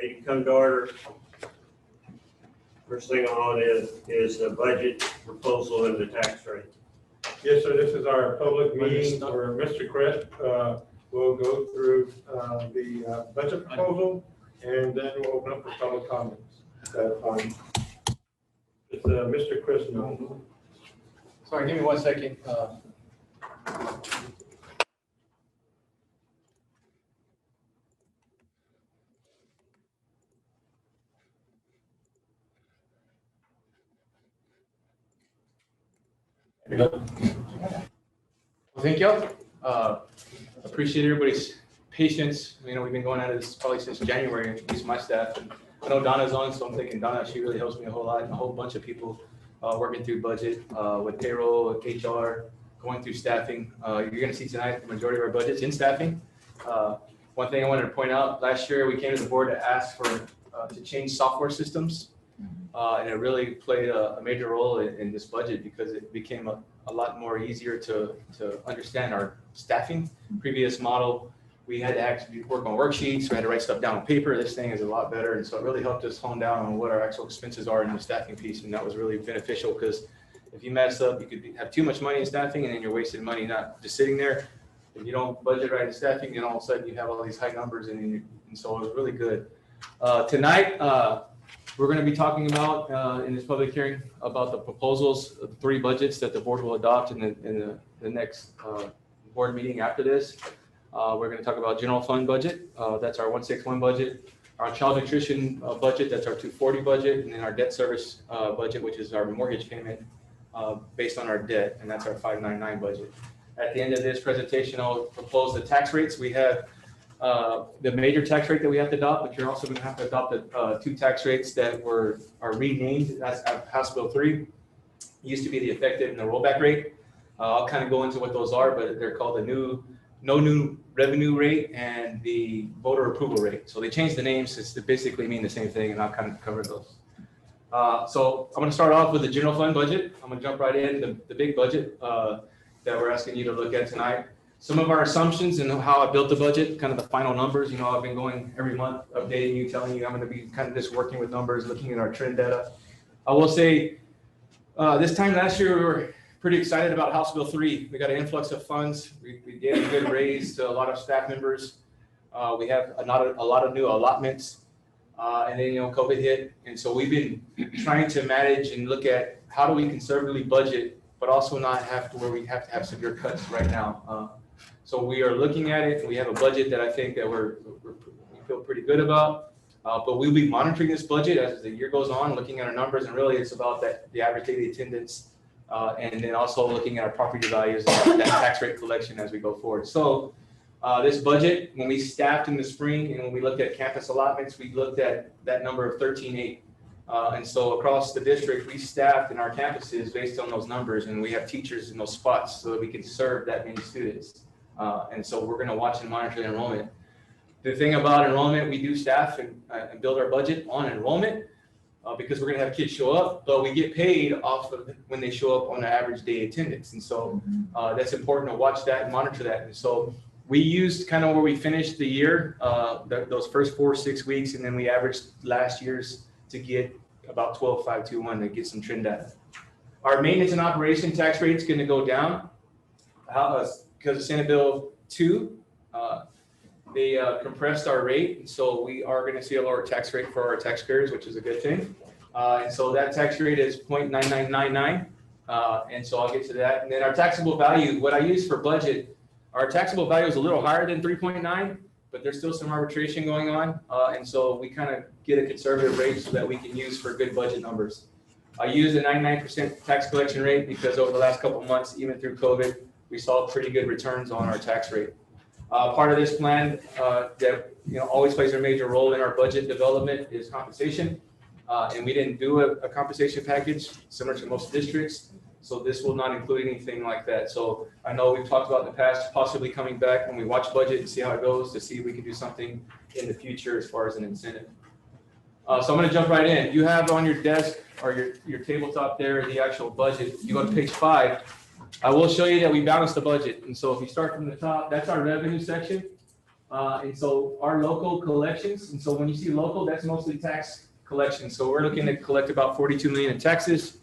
Meeting come to order. First thing on is the budget proposal and the tax rate. Yes, sir. This is our public meeting where Mr. Crest will go through the budget proposal, and then we'll open up for public comments at that point. It's Mr. Crest. No. Sorry, give me 1 second. Well, thank y'all. Appreciate everybody's patience. You know, we've been going at this probably since January, at least my staff. And I know Donna's on, so I'm thinking Donna, she really helps me a whole lot, and a whole bunch of people working through budget, with payroll, with HR, going through staffing. You're going to see tonight the majority of our budget's in staffing. One thing I wanted to point out, last year we came to the board to ask for to change software systems. And it really played a major role in this budget because it became a lot more easier to understand our staffing. Previous model, we had to actually work on worksheets, we had to write stuff down on paper. This thing is a lot better, and so it really helped us hone down on what our actual expenses are in the staffing piece, and that was really beneficial because if you mess up, you could have too much money in staffing and then you're wasting money not just sitting there. If you don't budget right in staffing, then all of a sudden you have all these high numbers, and so it was really good. Tonight, we're going to be talking about in this public hearing about the proposals of the 3 budgets that the board will adopt in the next board meeting after this. We're going to talk about general fund budget. That's our 161 budget. Our child nutrition budget, that's our 240 budget, and then our debt service budget, which is our mortgage payment based on our debt, and that's our 599 budget. At the end of this presentation, I'll propose the tax rates. We have the major tax rate that we have to adopt, but you're also going to have to adopt the 2 tax rates that are renamed. That's House Bill 3. It used to be the effective and the rollback rate. I'll kind of go into what those are, but they're called the no new revenue rate and the voter approval rate. So they changed the names to basically mean the same thing, and I'll kind of cover those. So I'm going to start off with the general fund budget. I'm going to jump right in the big budget that we're asking you to look at tonight. Some of our assumptions and how I built the budget, kind of the final numbers. You know, I've been going every month, updating you, telling you I'm going to be kind of just working with numbers, looking at our trend data. I will say this time last year, we were pretty excited about House Bill 3. We got an influx of funds. We gave a good raise to a lot of staff members. We have a lot of new allotments. And then, you know, COVID hit. And so we've been trying to manage and look at how do we conservatively budget, but also not have to where we have to have severe cuts right now. So we are looking at it. We have a budget that I think that we feel pretty good about. But we'll be monitoring this budget as the year goes on, looking at our numbers, and really it's about the average daily attendance, and then also looking at our property values and that tax rate collection as we go forward. So this budget, when we staffed in the spring and when we looked at campus allotments, we looked at that number of 13.8. And so across the district, we staffed in our campuses based on those numbers, and we have teachers in those spots so that we can serve that many students. And so we're going to watch and monitor the enrollment. The thing about enrollment, we do staff and build our budget on enrollment because we're going to have kids show up, but we get paid off of when they show up on the average day attendance. And so that's important to watch that and monitor that. And so we used kind of where we finished the year, those first 4-6 weeks, and then we averaged last year's to get about 12,521 to get some trend data. Our maintenance and operation tax rate is going to go down because of Senate Bill 2. They compressed our rate, and so we are going to see a lower tax rate for our taxpayers, which is a good thing. And so that tax rate is 0.9999, and so I'll get to that. And then our taxable value, what I use for budget, our taxable value is a little higher than 3.9, but there's still some arbitration going on, and so we kind of get a conservative rate so that we can use for good budget numbers. I use a 99% tax collection rate because over the last couple of months, even through COVID, we saw pretty good returns on our tax rate. Part of this plan that always plays a major role in our budget development is compensation, and we didn't do a compensation package similar to most districts, so this will not include anything like that. So I know we've talked about in the past possibly coming back when we watch budget and see how it goes to see if we can do something in the future as far as an incentive. So I'm going to jump right in. You have on your desk or your tabletop there the actual budget. You go to page 5. I will show you that we balanced the budget. And so if you start from the top, that's our revenue section. And so our local collections, and so when you see local, that's mostly tax collection. So we're looking to collect about 42 million in taxes.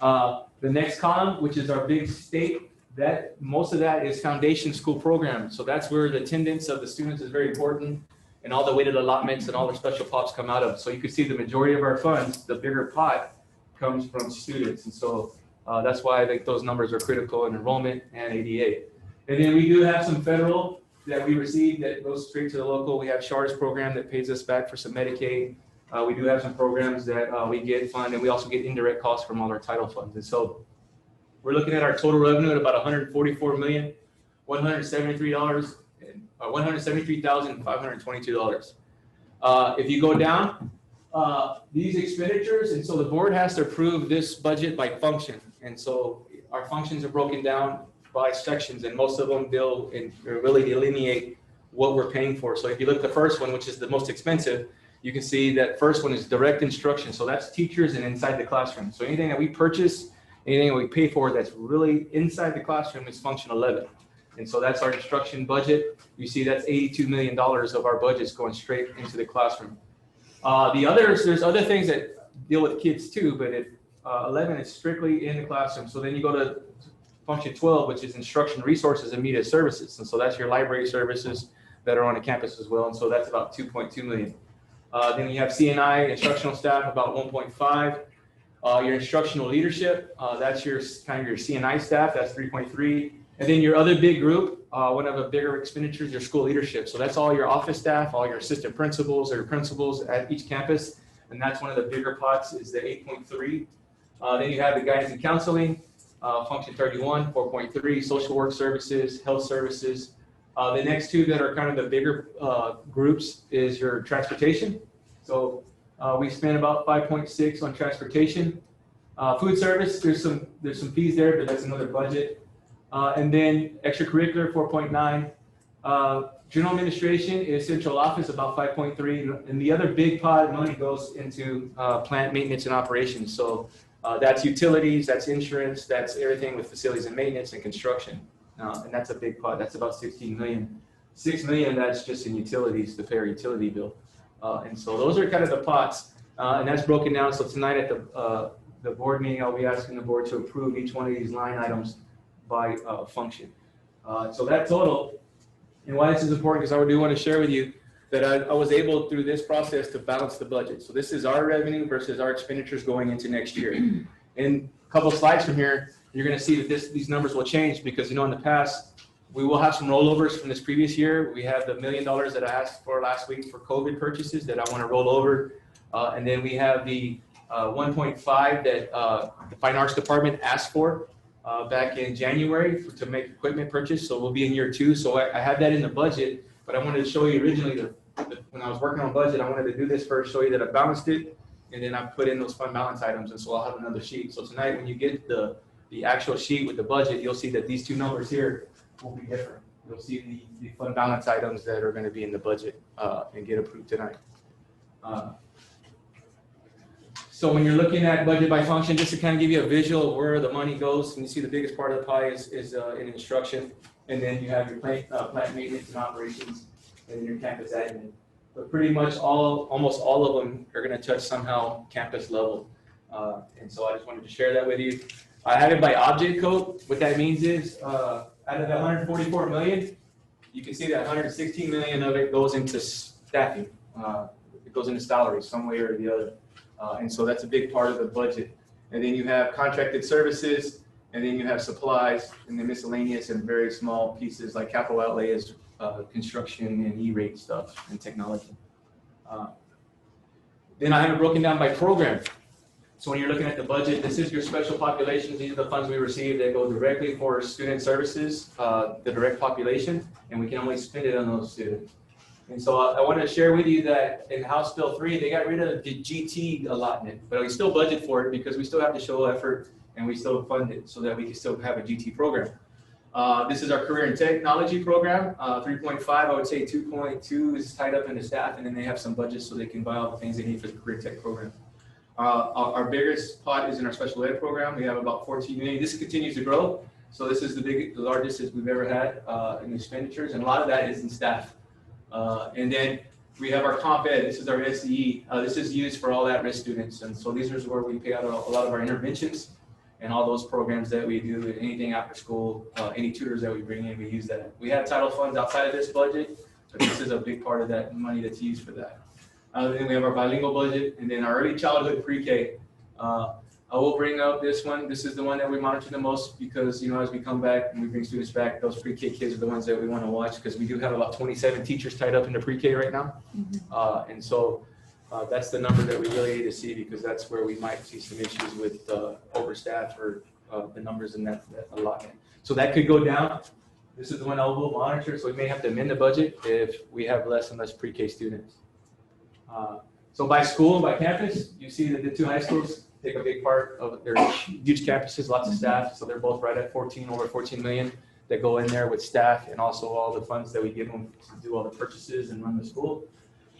The next column, which is our big state, that most of that is foundation school program. So that's where the attendance of the students is very important, and all the weighted allotments and all the special pops come out of. So you can see the majority of our funds, the bigger pot, comes from students. And so that's why I think those numbers are critical in enrollment and ADA. And then we do have some federal that we receive that goes straight to the local. We have SHARS program that pays us back for some Medicaid. We do have some programs that we get funded, and we also get indirect costs from all our title funds. And so we're looking at our total revenue at about $173,522. If you go down, these expenditures, and so the board has to approve this budget by function. And so our functions are broken down by sections, and most of them they'll really delineate what we're paying for. So if you look at the first one, which is the most expensive, you can see that first one is direct instruction. So that's teachers and inside the classroom. So anything that we purchase, anything that we pay for that's really inside the classroom is function 11. And so that's our instruction budget. You see that's $82 million of our budgets going straight into the classroom. The others, there's other things that deal with kids too, but 11 is strictly in the classroom. So then you go to function 12, which is instruction resources and media services. And so that's your library services that are on the campus as well. And so that's about 2.2 million. Then you have CNI, instructional staff, about 1.5. Your instructional leadership, that's your kind of your CNI staff, that's 3.3. And then your other big group, one of the bigger expenditures, your school leadership. So that's all your office staff, all your assistant principals or principals at each campus. And that's one of the bigger pots is the 8.3. Then you have the guidance and counseling, function 31, 4.3, social work services, health services. The next two that are kind of the bigger groups is your transportation. So we spend about 5.6 on transportation. Food service, there's some fees there, but that's another budget. And then extracurricular, 4.9. General administration is central office, about 5.3. And the other big pot of money goes into plant maintenance and operations. So that's utilities, that's insurance, that's everything with facilities and maintenance and construction. And that's a big pot. That's about 16 million. 6 million, that's just in utilities to pay our utility bill. And so those are kind of the pots. And that's broken down. So tonight at the board meeting, I'll be asking the board to approve each one of these line items by function. So that total, and why this is important, because I do want to share with you that I was able through this process to balance the budget. So this is our revenue versus our expenditures going into next year. In a couple slides from here, you're going to see that these numbers will change because, in the past, we will have some rollovers from this previous year. We have the $1 million that I asked for last week for COVID purchases that I want to roll over. And then we have the 1.5 that the Fine Arts Department asked for back in January to make equipment purchase. So we'll be in year 2. So I had that in the budget, but I wanted to show you originally when I was working on budget, I wanted to do this first, show you that I balanced it, and then I put in those fund balance items. And so I'll have another sheet. So tonight, when you get the actual sheet with the budget, you'll see that these two numbers here will be different. You'll see the fund balance items that are going to be in the budget and get approved tonight. So when you're looking at budget by function, just to kind of give you a visual of where the money goes, and you see the biggest part of the pie is in instruction, and then you have your plant maintenance and operations, and then your campus admin. But pretty much almost all of them are going to touch somehow campus level. And so I just wanted to share that with you. I have it by object code. What that means is out of the 144 million, you can see that 116 million of it goes into staffing. It goes into salaries some way or the other. And so that's a big part of the budget. And then you have contracted services, and then you have supplies, and then miscellaneous and very small pieces like capital outlay is construction and E-rate stuff and technology. Then I have it broken down by program. So when you're looking at the budget, this is your special populations. These are the funds we receive that go directly for student services, the direct population, and we can only spend it on those students. And so I wanted to share with you that in House Bill 3, they got rid of the GT allotment, but we still budget for it because we still have to show effort and we still fund it so that we can still have a GT program. This is our career and technology program, 3.5, I would say 2.2 is tied up in the staff, and then they have some budget so they can buy all the things they need for the career tech program. Our biggest pot is in our special ed program. We have about 14 million. This continues to grow. So this is the largest we've ever had in expenditures, and a lot of that is in staff. And then we have our comp ed. This is our SCE. This is used for all at-risk students. And so these are where we pay out a lot of our interventions and all those programs that we do, anything after school, any tutors that we bring in, we use that. We have title funds outside of this budget, but this is a big part of that money that's used for that. Then we have our bilingual budget, and then our early childhood pre-K. I will bring up this one. This is the one that we monitor the most because, you know, as we come back and we bring students back, those pre-K kids are the ones that we want to watch because we do have about 27 teachers tied up in the pre-K right now. And so that's the number that we really need to see because that's where we might see some issues with overstaff or the numbers in that allotment. So that could go down. This is the one I will monitor, so we may have to amend the budget if we have less and less pre-K students. So by school, by campus, you see that the two high schools take a big part of their huge campuses, lots of staff. So they're both right at over 14 million that go in there with staff and also all the funds that we give them to do all the purchases and run the school.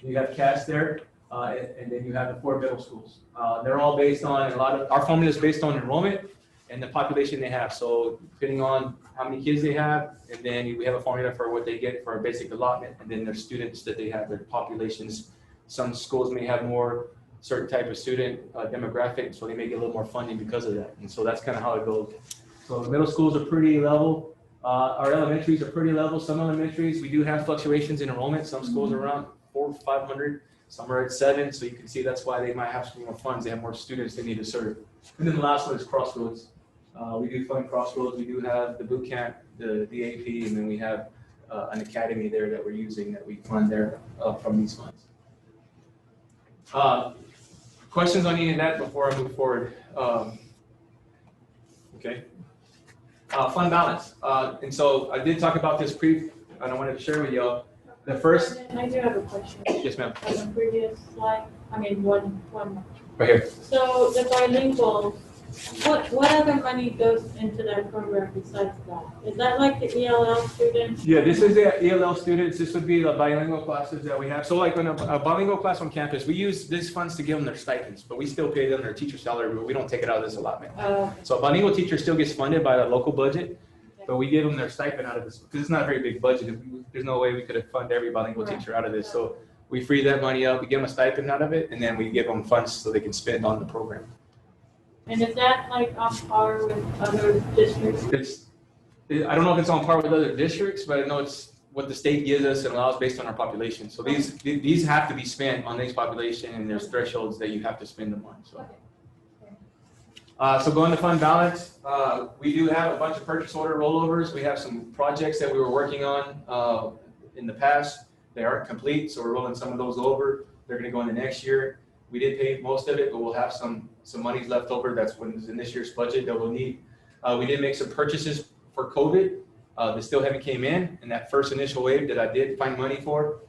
You have CAS there, and then you have the 4 middle schools. They're all based on our formula is based on enrollment and the population they have. So depending on how many kids they have, and then we have a formula for what they get for a basic allotment, and then their students that they have, their populations. Some schools may have more certain type of student demographic, so they may get a little more funding because of that. And so that's kind of how it goes. So the middle schools are pretty level. Our elementaries are pretty level. Some elementaries, we do have fluctuations in enrollment. Some schools are around 400 or 500. Some are at 7. So you can see that's why they might have some more funds. They have more students they need to serve. And then the last one is Crossroads. We do fund Crossroads. We do have the boot camp, the DAP, and then we have an academy there that we're using that we fund there from these funds. Questions on any of that before I move forward? Okay. Fund balance. And so I did talk about this and I wanted to share with y'all. The first. I do have a question. Yes, ma'am. On the previous slide, one. Right here. So the bilingual, what other money goes into that program besides that? Is that like the ELL students? Yeah, this is the ELL students. This would be the bilingual classes that we have. So like when a bilingual class on campus, we use these funds to give them their stipends, but we still pay them their teacher salary, but we don't take it out of this allotment. So a bilingual teacher still gets funded by the local budget, but we give them their stipend out of this because it's not a very big budget. There's no way we could have funded every bilingual teacher out of this. So we free that money up, we give them a stipend out of it, and then we give them funds so they can spend on the program. And is that like on par with other districts? I don't know if it's on par with other districts, but I know it's what the state gives us and allows based on our population. So these have to be spent on this population, and there's thresholds that you have to spend them on. So going to fund balance, we do have a bunch of purchase order rollovers. We have some projects that we were working on in the past. They aren't complete, so we're rolling some of those over. They're going to go into next year. We did pay most of it, but we'll have some monies left over. That's what is in this year's budget that we'll need. We did make some purchases for COVID. They still haven't came in that first initial wave that I did find money for.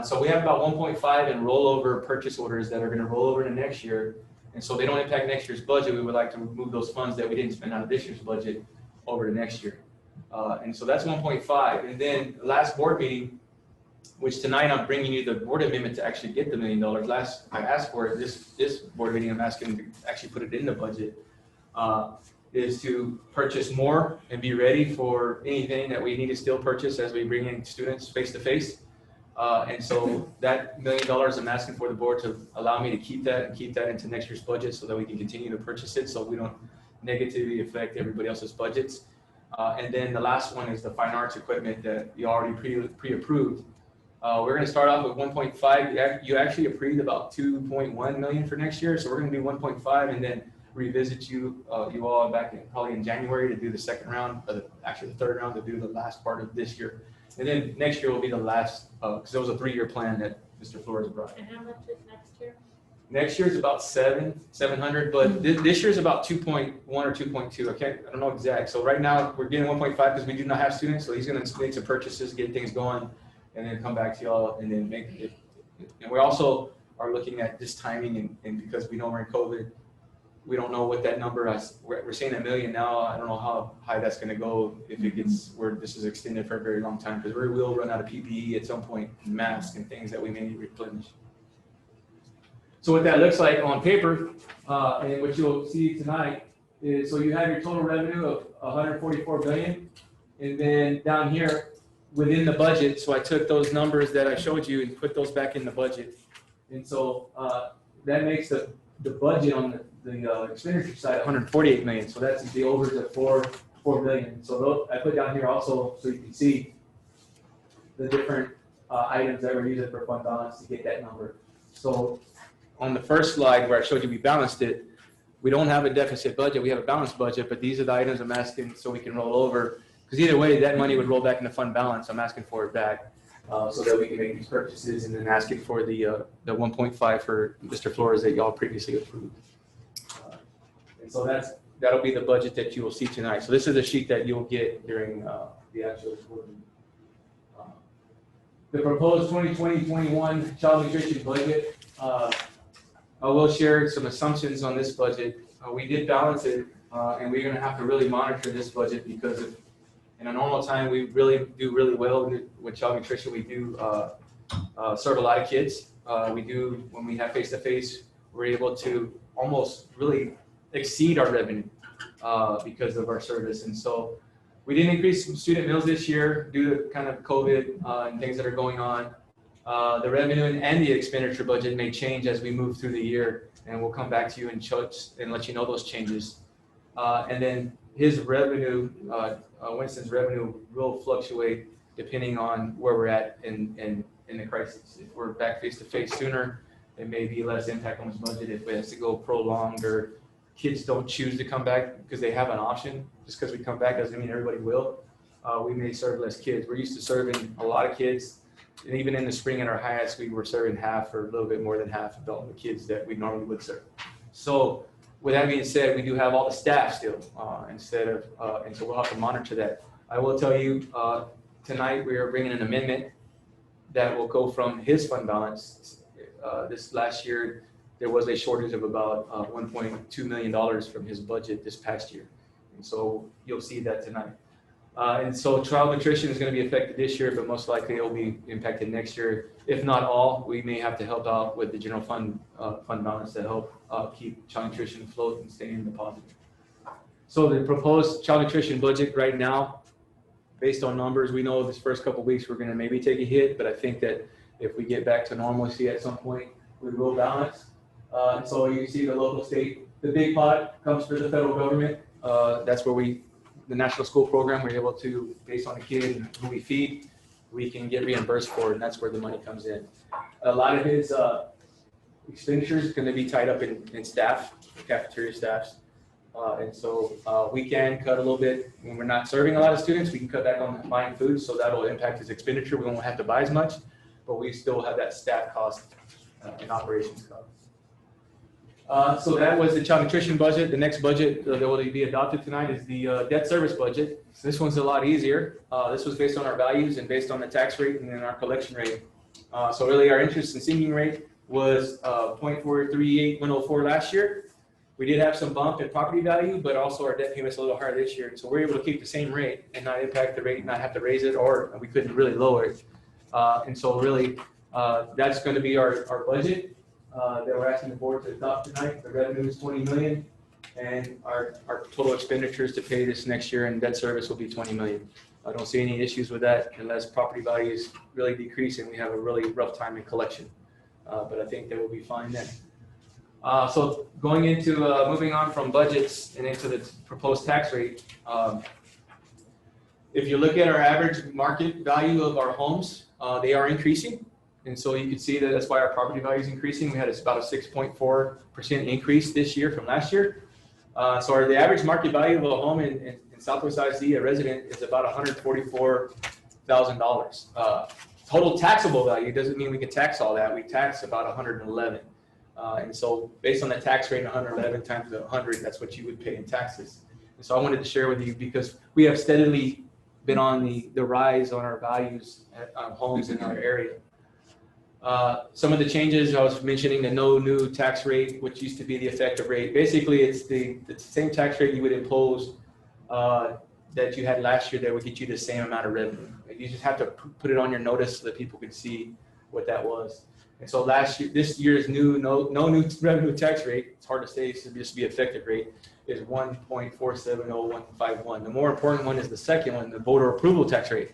So we have about 1.5 in rollover purchase orders that are going to roll over into next year. And so they don't impact next year's budget. We would like to move those funds that we didn't spend out of this year's budget over to next year. And so that's 1.5. And then the last board meeting, which tonight I'm bringing you the board amendment to actually get the $1 million. Last I asked for it, this board meeting I'm asking to actually put it in the budget, is to purchase more and be ready for anything that we need to still purchase as we bring in students face to face. And so that $1 million I'm asking for the board to allow me to keep that into next year's budget so that we can continue to purchase it so we don't negatively affect everybody else's budgets. And then the last one is the fine arts equipment that you already pre-approved. We're going to start off with 1.5. You actually approved about 2.1 million for next year, so we're going to do 1.5 and then revisit you all back probably in January to do the second round, actually the third round to do the last part of this year, and then next year will be the last because there was a 3-year plan that Mr. Flores brought. And how much is next year? Next year is about 700, but this year is about 2.1 or 2.2. I don't know exact. So right now we're getting 1.5 because we do not have students, so he's going to make some purchases, get things going, and then come back to y'all and then make it. And we also are looking at this timing and because we know we're in COVID, we don't know what that number is. We're saying $1 million now. I don't know how high that's going to go if it gets where this is extended for a very long time because we will run out of PPE at some point, masks and things that we may need to replenish. So what that looks like on paper and what you'll see tonight is, so you have your total revenue of 144 billion. And then down here, within the budget. So I took those numbers that I showed you and put those back in the budget. And so that makes the budget on the expenditure side 148 million. So that's the overs of 4 million. So I put down here also so you can see the different items that we're using for fund balance to get that number. So on the first slide where I showed you we balanced it, we don't have a deficit budget, we have a balanced budget, but these are the items I'm asking so we can roll over. Because either way, that money would roll back into fund balance. I'm asking for it back so that we can make these purchases, and then asking for the 1.5 for Mr. Flores that y'all previously approved. And so that'll be the budget that you will see tonight. So this is the sheet that you'll get during the actual board meeting. The proposed 2020-21 child nutrition budget. I will share some assumptions on this budget. We did balance it, and we're going to have to really monitor this budget because in a normal time, we really do really well with child nutrition. We do serve a lot of kids. We do, when we have face-to-face, we're able to almost really exceed our revenue because of our service. And so we didn't increase student meals this year due to kind of COVID and things that are going on. The revenue and the expenditure budget may change as we move through the year, and we'll come back to you and let you know those changes. And then his revenue, Winston's revenue will fluctuate depending on where we're at in the crisis. If we're back face-to-face sooner, it may be less impact on his budget. If it has to go prolonged or kids don't choose to come back because they have an option, just because we come back doesn't mean everybody will. We may serve less kids. We're used to serving a lot of kids. And even in the spring at our highest, we were serving half or a little bit more than half of all the kids that we normally would serve. So with that being said, we do have all the staff still and so we'll have to monitor that. I will tell you, tonight we are bringing an amendment that will go from his fund balance. This last year, there was a shortage of about $1.2 million from his budget this past year. And so you'll see that tonight. And so child nutrition is going to be affected this year, but most likely it will be impacted next year. If not all, we may have to help out with the general fund balance to help keep child nutrition afloat and stay in the positive. So the proposed child nutrition budget right now, based on numbers, we know this first couple of weeks we're going to maybe take a hit, but I think that if we get back to normalcy at some point, we will balance. So you see the local state, the big pot comes for the federal government. That's where the national school program, we're able to, based on the kid and who we feed, we can get reimbursed for it, and that's where the money comes in. A lot of his expenditures are going to be tied up in staff, cafeteria staffs. And so we can cut a little bit when we're not serving a lot of students. We can cut back on buying food, so that'll impact his expenditure. We won't have to buy as much, but we still have that staff cost and operations cost. So that was the child nutrition budget. The next budget that will be adopted tonight is the debt service budget. So this one's a lot easier. This was based on our values and based on the tax rate and then our collection rate. So really our interest and sinking rate was 0.438104 last year. We did have some bump in property value, but also our debt payment's a little higher this year. So we're able to keep the same rate and not impact the rate, not have to raise it, or we couldn't really lower it. And so really that's going to be our budget. That we're asking the board to adopt tonight. The revenue is 20 million, and our total expenditures to pay this next year and debt service will be 20 million. I don't see any issues with that unless property values really decrease and we have a really rough time in collection. But I think that will be fine then. So going into moving on from budgets and into the proposed tax rate. If you look at our average market value of our homes, they are increasing. And so you can see that that's why our property value is increasing. We had about a 6.4% increase this year from last year. So the average market value of a home in Southwest ISD, a resident, is about $144,000. Total taxable value doesn't mean we can tax all that. We tax about 111. And so based on the tax rate, 111 times 100, that's what you would pay in taxes. And so I wanted to share with you because we have steadily been on the rise on our values on homes in our area. Some of the changes I was mentioning, the no new tax rate, which used to be the effective rate. Basically, it's the same tax rate you would impose that you had last year that would get you the same amount of revenue. You just have to put it on your notice so that people could see what that was. And so this year's no new revenue tax rate, it's hard to say, it's just be effective rate, is 1.470151. The more important one is the second one, the voter approval tax rate.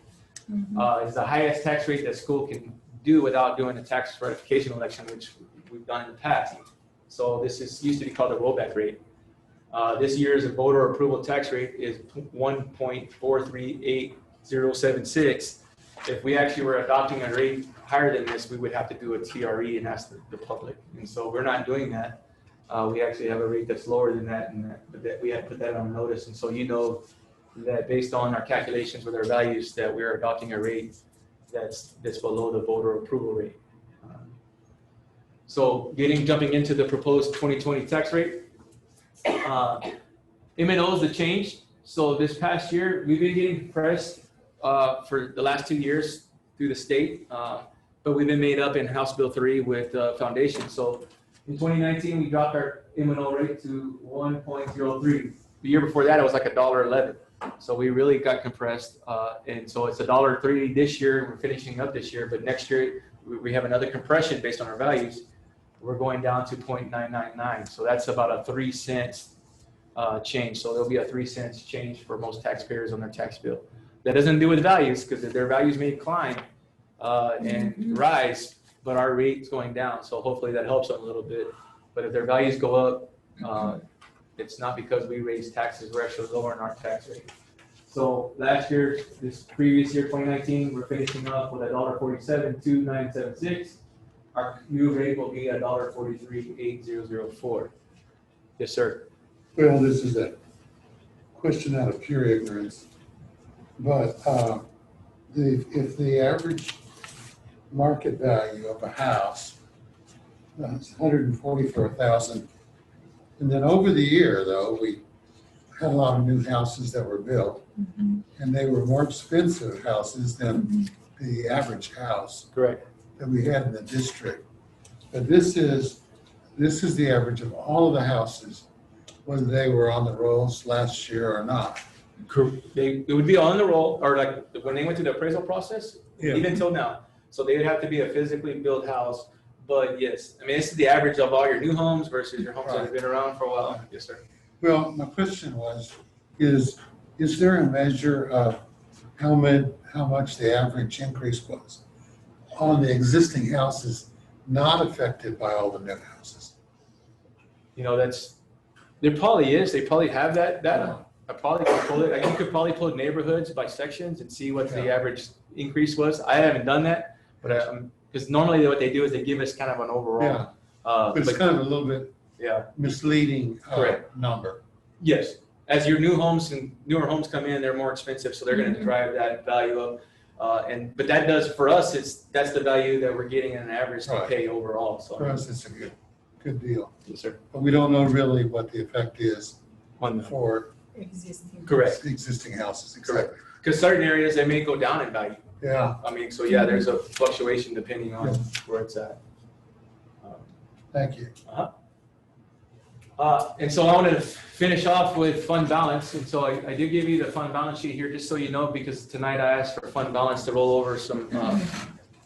is the highest tax rate that school can do without doing a tax ratification election, which we've done in the past. So this is used to be called a rollback rate. This year's voter approval tax rate is 1.438076. If we actually were adopting a rate higher than this, we would have to do a TRE and ask the public. And so we're not doing that. We actually have a rate that's lower than that, but that we had to put that on notice. And so you know that based on our calculations with our values, that we're adopting a rate that's below the voter approval rate. So jumping into the proposed 2020 tax rate, M&Os have changed. So this past year, we've been getting pressed for the last 2 years through the state, but we've been made up in House Bill 3 with foundation. So in 2019, we dropped our M&O rate to 1.03. The year before that, it was like $1.11. So we really got compressed, and so it's $1.03 this year. We're finishing up this year, but next year we have another compression based on our values. We're going down to 0.999. So that's about a 3 cents change. So there'll be a 3 cents change for most taxpayers on their tax bill. That doesn't do with values, because their values may climb and rise, but our rate's going down. So hopefully that helps them a little bit. But if their values go up, it's not because we raise taxes, we're actually lowering our tax rate. So last year, this previous year, 2019, we're finishing up with $1.472976. Our new rate will be $1.438004. Yes, sir. Well, this is a question out of pure ignorance, but if the average market value of a house is $144,000, and then over the year, though, we had a lot of new houses that were built, and they were more expensive houses than the average house Correct. that we had in the district. But this is the average of all of the houses, whether they were on the rolls last year or not. It would be on the roll, or like when they went through the appraisal process, even till now. So they would have to be a physically built house. But yes, I mean, this is the average of all your new homes versus your homes that have been around for a while. Yes, sir. Well, my question was, is there a measure of how much the average increase was on the existing houses not affected by all the new houses? You know, there probably is. They probably have that data. I probably could pull it. You could probably pull neighborhoods by sections and see what the average increase was. I haven't done that, but because normally what they do is they give us kind of an overall. But it's kind of a little bit misleading number. Yes, as your newer homes come in, they're more expensive, so they're going to drive that value up. But that does for us. That's the value that we're getting in an average to pay overall. So for us, it's a good deal. Yes, sir. But we don't know really what the effect is for existing houses. Exactly. Because certain areas they may go down in value. Yeah. I mean, so yeah, there's a fluctuation depending on where it's at. Thank you. And so I wanted to finish off with fund balance. And so I did give you the fund balance sheet here, just so you know, because tonight I asked for fund balance to roll over some.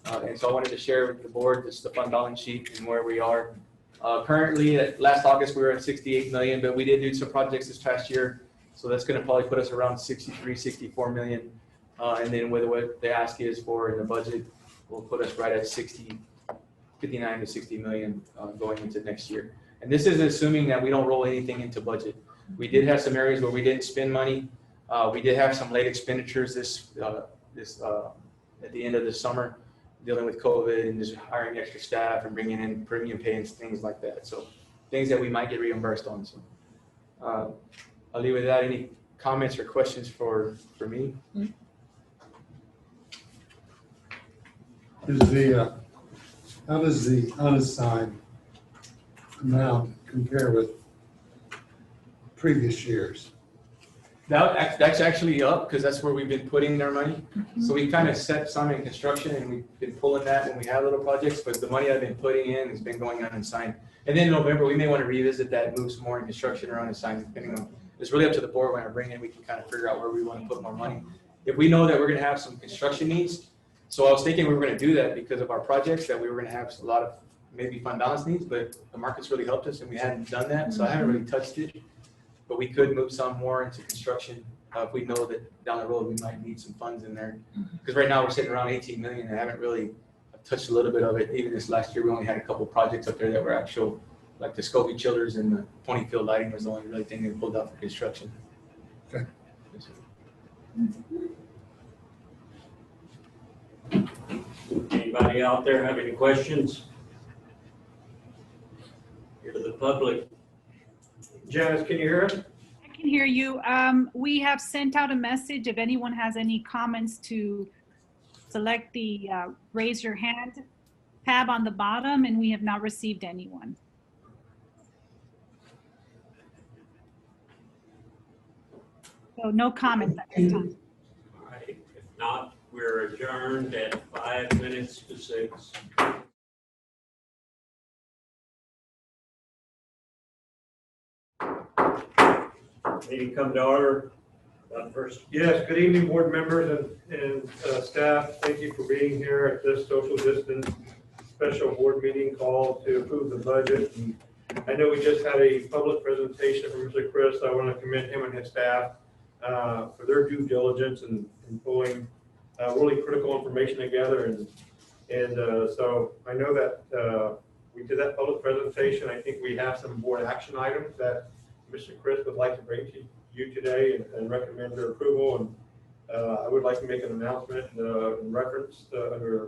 And so I wanted to share with the board the fund balance sheet and where we are. Currently, last August, we were at 68 million, but we did do some projects this past year. So that's going to probably put us around 63, 64 million. And then with what the ask is for in the budget, will put us right at 59 to 60 million going into next year. And this is assuming that we don't roll anything into budget. We did have some areas where we didn't spend money. We did have some late expenditures at the end of the summer, dealing with COVID and just hiring extra staff and bringing in premium pay and things like that. So things that we might get reimbursed on. So I'll leave it at that. Any comments or questions for me? How does the unassigned amount compare with previous years? That's actually up because that's where we've been putting our money. So we kind of set some in construction and we've been pulling that when we have little projects, but the money I've been putting in has been going unassigned. And then in November, we may want to revisit that and move some more in construction or unassigned, depending on, it's really up to the board when I bring in, we can kind of figure out where we want to put more money. If we know that we're going to have some construction needs, so I was thinking we were going to do that because of our projects, that we were going to have a lot of maybe fund balance needs, but the market's really helped us and we hadn't done that. So I haven't really touched it. But we could move some more into construction if we know that down the road we might need some funds in there. Because right now we're sitting around 18 million and haven't really touched a little bit of it. Even this last year, we only had a couple projects up there that were actual, like the Scobie chillers and the pony field lighting was the only really thing they pulled out for construction. Okay. Yes, sir. Anybody out there have any questions? Here to the public. Janice, can you hear us? I can hear you. We have sent out a message. If anyone has any comments, to select the raise your hand tab on the bottom, and we have not received anyone. So no comments at this time. All right, if not, we're adjourned at 5 minutes to 6. Meeting come to order. First, Yes, good evening, board members and staff. Thank you for being here at this social distance special board meeting call to approve the budget. And I know we just had a public presentation from Mr. Chris. I want to commend him and his staff for their due diligence and pulling really critical information together. And so I know that we did that public presentation. I think we have some board action items that Mr. Chris would like to bring to you today and recommend their approval. And I would like to make an announcement in reference under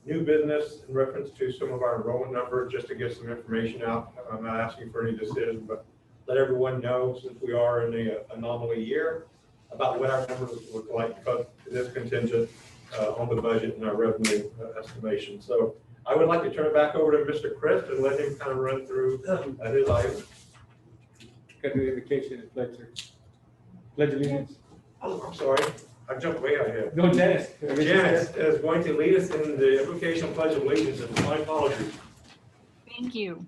new business in reference to some of our enrollment numbers, just to get some information out. I'm not asking for any decision, but let everyone know, since we are in an anomaly year, about what our numbers look like, because it is contingent on the budget and our revenue estimation. So I would like to turn it back over to Mr. Chris and let him kind of run through his items. Got to do the invocation and pledge, sir. Pledge allegiance. Oh, I'm sorry, I jumped way ahead. No, Janice. Janice is going to lead us in the invocation pledge of allegiance, and my apologies. Thank you.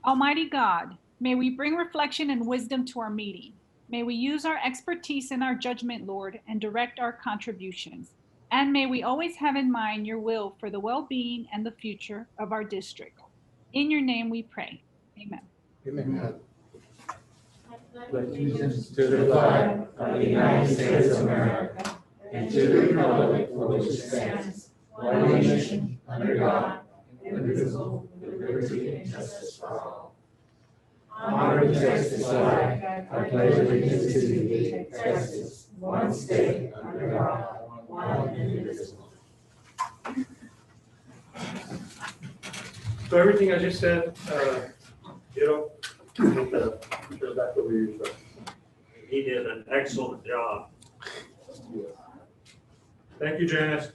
Almighty God, may we bring reflection and wisdom to our meeting. May we use our expertise and our judgment, Lord, and direct our contributions. And may we always have in mind your will for the well-being and the future of our district. In your name we pray. Amen. Amen. Pledge allegiance to the flag of the United States of America and to the republic for which it stands, one nation, under God, indivisible, with liberty and justice for all. Honor and justice flag, I pledge allegiance to thee, Texas, one state, under God, one indivisible. So everything I just said, turn it back over to you, sir. he did an excellent job. Thank you, Janice.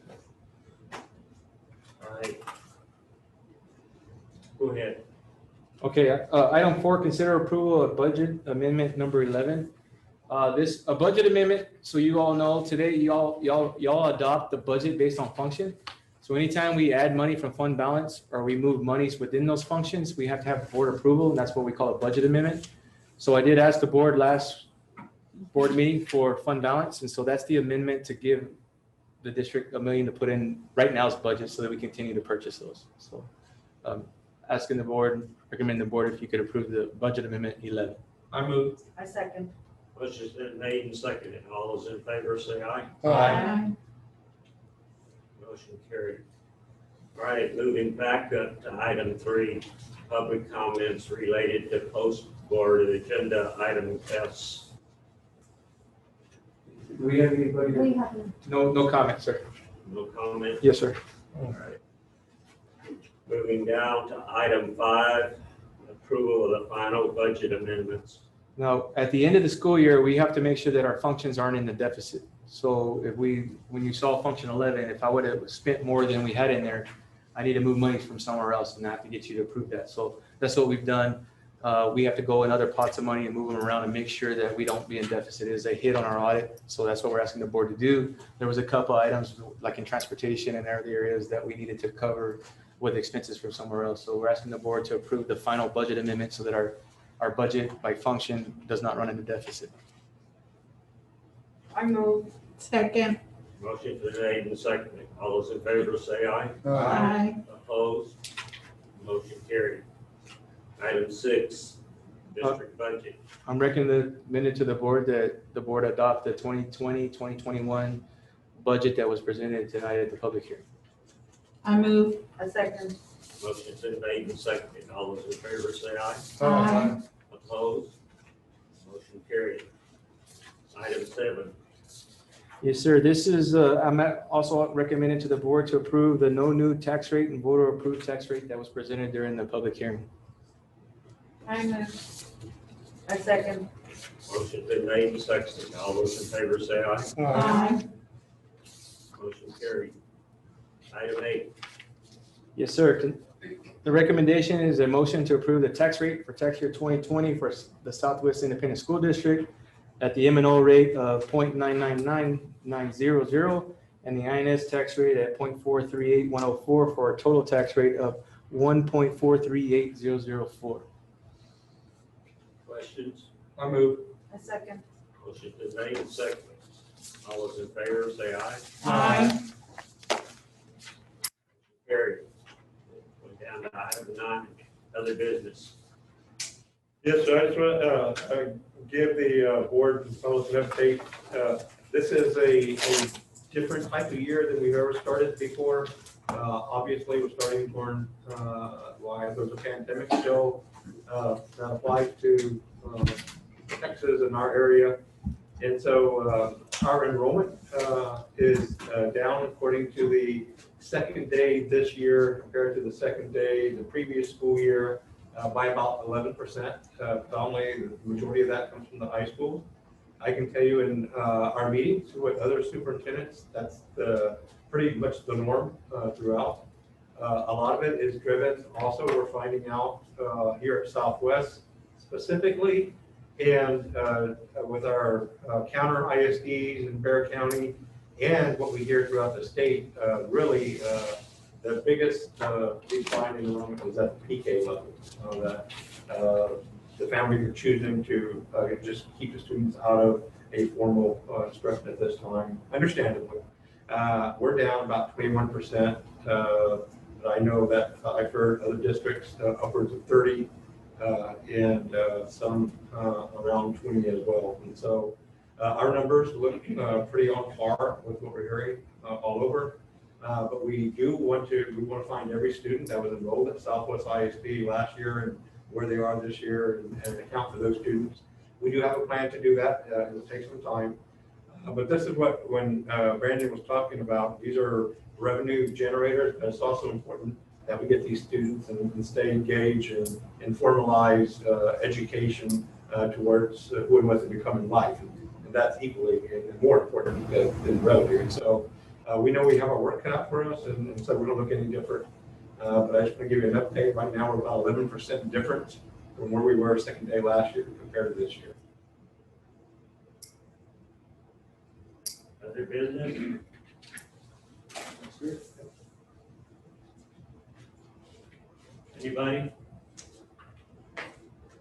All right. Go ahead. Okay, item 4, consider approval of budget amendment number 11. This a budget amendment, so you all know today y'all adopt the budget based on function. So anytime we add money from fund balance or we move monies within those functions, we have to have board approval, and that's what we call a budget amendment. So I did ask the board last board meeting for fund balance, and so that's the amendment to give the district $1 million to put in right now's budget so that we continue to purchase those. So asking the board, recommend the board if you could approve the budget amendment 11. I move. I second. Motion's been made and seconded. All those in favor say aye. Aye. Motion carried. All right, moving back up to item 3, public comments related to post-board agenda item S. Do we have anybody? We have No comment, sir. No comment? Yes, sir. All right. Moving down to item 5, approval of the final budget amendments. Now, at the end of the school year, we have to make sure that our functions aren't in the deficit. So when you saw function 11, if I would have spent more than we had in there, I need to move money from somewhere else and I have to get you to approve that. So that's what we've done. We have to go in other pots of money and move them around and make sure that we don't be in deficit. It is a hit on our audit. So that's what we're asking the board to do. There was a couple items like in transportation and other areas that we needed to cover with expenses from somewhere else. So we're asking the board to approve the final budget amendment so that our budget by function does not run into deficit. I move. Second. Motion been made and seconded. All those in favor say aye. Aye. Opposed? Motion carried. Item 6, district budget. I'm recommending to the board that the board adopt the 2020-2021 budget that was presented tonight at the public hearing. I move. A second. Motion's been made and seconded. All those in favor say aye. Aye. Opposed? Motion carried. Item 7. Yes, sir. This is, I'm also recommending to the board to approve the no new tax rate and voter approved tax rate that was presented during the public hearing. I move. A second. Motion's been made and seconded. All those in favor say aye. Aye. Motion carried. Item 8. Yes, sir. The recommendation is a motion to approve the tax rate for tax year 2020 for the Southwest Independent School District at the M&O rate of 0.999900 and the INS tax rate at 0.438104 for a total tax rate of 1.438004. Questions? I move. A second. Motion's been made and seconded. All those in favor say aye. Aye. Carried. Going down to item 9, other business. Yes, sir. I just want to give the board and fellows an update. This is a different type of year than we've ever started before. Obviously, we're starting during why there's a pandemic still that applies to Texas and our area. And so our enrollment is down according to the second day this year compared to the second day the previous school year by about 11%. Only the majority of that comes from the high school. I can tell you in our meetings with other superintendents, that's pretty much the norm throughout. A lot of it is driven also, we're finding out here at Southwest specifically, and with our counter ISDs in Bear County, and what we hear throughout the state, really the biggest decline in enrollment was at the PK level. That the families are choosing to just keep the students out of a formal instruction at this time, understandably. We're down about 21%. I know that I've heard other districts upwards of 30, and some around 20 as well. And so our numbers look pretty on par with what we're hearing all over. But we want to find every student that was enrolled at Southwest ISD last year and where they are this year and account for those students. We do have a plan to do that. It will take some time. But this is what, when Brandon was talking about, these are revenue generators, but it's also important that we get these students and stay engaged and formalize education towards who and what they become in life. And that's equally and more important than revenue. And so we know we have our work cut out for us, and so we don't look any different. But I just want to give you an update. Right now, we're about 11% different from where we were second day last year compared to this year. Other business? Anybody?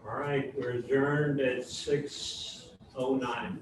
All right, we're adjourned at 6:09.